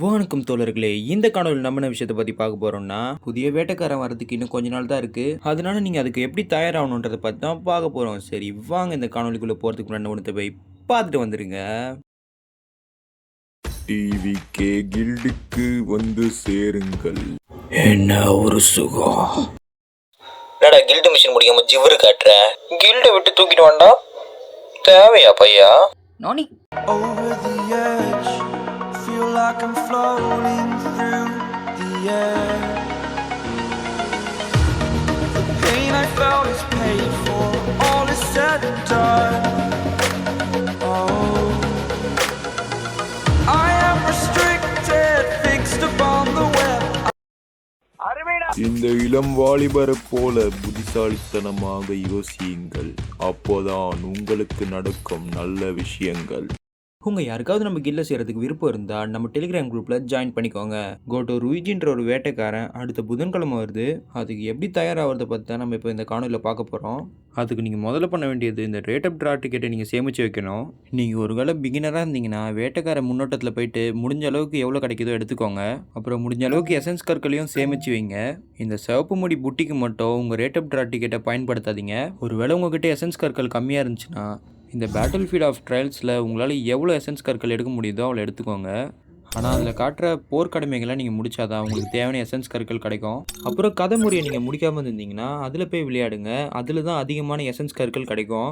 வணக்கம் தோழர்களே, இந்த காணொலியில் நம்ம என்ன விஷயத்தை பற்றி பார்க்க போகிறோம்னா, புதிய வேட்டைக்காரன் வரதுக்கு இன்னும் கொஞ்ச நாள் தான் இருக்குது. அதனால நீங்கள் அதுக்கு எப்படி தயாராகணுன்றதை பற்றி தான் பார்க்க போகிறோம். சரி வாங்க இந்த காணொலிக்குள்ளே போகிறதுக்கு முன்னாடி ஒன்றத்தை போய் பார்த்துட்டு வந்துடுங்க. டிவிகே கில்டுக்கு வந்து சேருங்கள். என்ன ஒரு சுகம். என்னடா கில்டு மிஷின் முடிக்காம ஜிவரு காட்டுற? கில்டை விட்டு தூக்கிட்டு வேண்டாம் தேவையா பையா? நானி Over the edge, feel like I'm floating through the air. The pain I felt is paid for, all is said and done. Oh, I am restricted, fixed upon the web. இந்த இளம் வாலிபரை போல புத்திசாலித்தனமாக யோசியுங்கள், அப்போதான் உங்களுக்கு நடக்கும் நல்ல விஷயங்கள். உங்கள் யாருக்காவது நம்ம கில்ல செய்கிறதுக்கு விருப்பம் இருந்தால் நம்ம டெலிகிராம் குரூப்பில் ஜாயின் பண்ணிக்கோங்க. கோட்டோ ருயிஜின்ற ஒரு வேட்டைக்காரன் அடுத்த புதன்கிழமை வருது. அதுக்கு எப்படி தயாராகிறத பற்றி தான் நம்ம இப்போ இந்த காணொலியில் பார்க்க போகிறோம். அதுக்கு நீங்கள் முதல்ல பண்ண வேண்டியது இந்த ரேட் ஆஃப் ட்ரா டிக்கெட்டை நீங்கள் சேமித்து வைக்கணும். நீங்கள் ஒரு வேளை பிகினராக இருந்தீங்கன்னா வேட்டைக்கார முன்னோட்டத்தில் போயிட்டு முடிஞ்ச அளவுக்கு எவ்வளோ கிடைக்குதோ எடுத்துக்கோங்க. அப்புறம் முடிஞ்ச அளவுக்கு எசன்ஸ் கற்களையும் சேமித்து வைங்க. இந்த சிவப்பு முடி புட்டிக்கு மட்டும் உங்கள் ரேட் ஆஃப் ட்ரா டிக்கெட்டை பயன்படுத்தாதீங்க. ஒரு வேளை உங்கள்கிட்ட எசன்ஸ் கற்கள் கம்மியாக இருந்துச்சுன்னா இந்த பேட்டில் ஃபீல்ட் ஆஃப் ட்ரையல்ஸில் உங்களால் எவ்வளோ எசன்ஸ் கற்கள் எடுக்க முடியுதோ அவ்வளோ எடுத்துக்கோங்க. ஆனால் அதில் காட்டுற போர்க்கடமைகளை நீங்கள் முடிச்சாதான் உங்களுக்கு தேவையான எசன்ஸ் கற்கள் கிடைக்கும். அப்புறம் கதை முறையை நீங்கள் முடிக்காமல் இருந்தீங்கன்னா அதில் போய் விளையாடுங்க. அதில் தான் அதிகமான எசன்ஸ் கற்கள் கிடைக்கும்.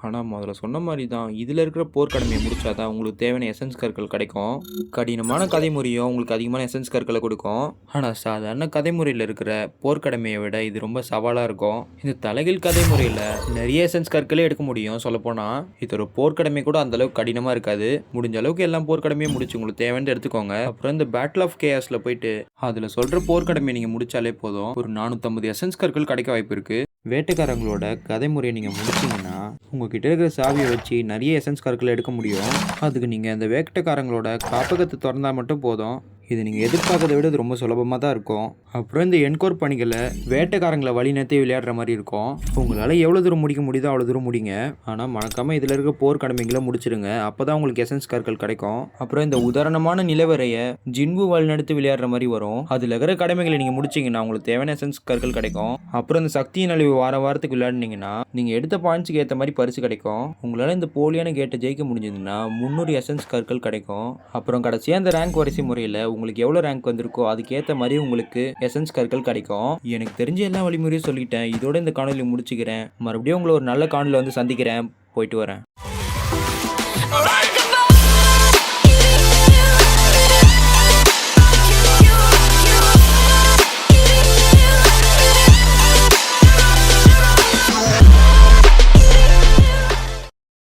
ஆனால் முதல்ல சொன்ன மாதிரி தான் இதில் இருக்கிற போர்க்கடமையை முடிச்சாதான் உங்களுக்கு தேவையான எசன்ஸ் கற்கள் கிடைக்கும். கடினமான கதை முறையும் உங்களுக்கு அதிகமான எசன்ஸ் கற்களை கொடுக்கும். ஆனால் சாதாரண கதை முறையில் இருக்கிற போர்க்கடமையை விட இது ரொம்ப சவாலாக இருக்கும். இந்த தலைகீழ் கதை முறையில் நிறைய எசன்ஸ் கற்களே எடுக்க முடியும். சொல்லப்போனால் இது ஒரு போர்க்கடமை கூட அந்தளவுக்கு கடினமாக இருக்காது. முடிஞ்ச அளவுக்கு எல்லாம் போர்க்கடமையும் முடிச்சு உங்களுக்கு தேவையான எடுத்துக்கோங்க. அப்புறம் இந்த பேட்டில் ஆஃப் கேயாஸில் போயிட்டு அதில் சொல்கிற போர்க்கடமையை நீங்கள் முடித்தாலே போதும், ஒரு 450 எசன்ஸ் கற்கள் கிடைக்க வாய்ப்பு இருக்குது. வேட்டைக்காரங்களோட கதை முறையை நீங்கள் முடிச்சிங்கன்னா உங்ககிட்ட இருக்கிற சாவியை வச்சு நிறைய எசன்ஸ் கற்களை எடுக்க முடியும். அதுக்கு நீங்கள் அந்த வேட்டைக்காரங்களோட காப்பகத்தை திறந்தால் மட்டும் போதும். இது நீங்கள் எதிர்பார்க்கறதை விட இது ரொம்ப சுலபமாக தான் இருக்கும். அப்புறம் இந்த என்கோர் பணிகளை வேட்டைக்காரங்களை வழி நேர்த்தி விளையாடுற மாதிரி இருக்கும். உங்களால் எவ்வளோ தூரம் முடிக்க முடியுதோ அவ்வளோ தூரம் முடிங்க. ஆனால் மறக்காமல் இதில் இருக்க போர் கடமைகளை முடிச்சிடுங்க. அப்போ தான் உங்களுக்கு எசன்ஸ் கற்கள் கிடைக்கும். அப்புறம் இந்த உதாரணமான நிலவரையை ஜின்வு வழிநடத்தி விளையாடுற மாதிரி வரும். அதில் இருக்கிற கடமைகளை நீங்கள் முடிச்சிங்கன்னா உங்களுக்கு தேவையான எசன்ஸ் கற்கள் கிடைக்கும். அப்புறம் இந்த சக்தியின் அழிவு வாரத்துக்கு விளையாடினீங்கன்னா நீங்கள் எடுத்த பாயிண்ட்ஸுக்கு ஏற்ற மாதிரி பரிசு கிடைக்கும். உங்களால் இந்த போலியான கேட்டை ஜெயிக்க முடிஞ்சதுன்னா 300 எசன்ஸ் கற்கள் கிடைக்கும். அப்புறம் கடைசியாக இந்த ரேங்க் வரிசை முறையில் உங்களுக்கு எவ்வளோ ரேங்க் வந்திருக்கோ அதுக்கேற்ற மாதிரி உங்களுக்கு எசன்ஸ் கற்கள் கிடைக்கும். எனக்கு தெரிஞ்ச எல்லா வழிமுறையும் சொல்லிட்டேன். இதோட இந்த காணொலி முடிச்சுக்கிறேன். மறுபடியும் உங்களை ஒரு நல்ல காணொலியில் வந்து சந்திக்கிறேன். போயிட்டு வரேன்.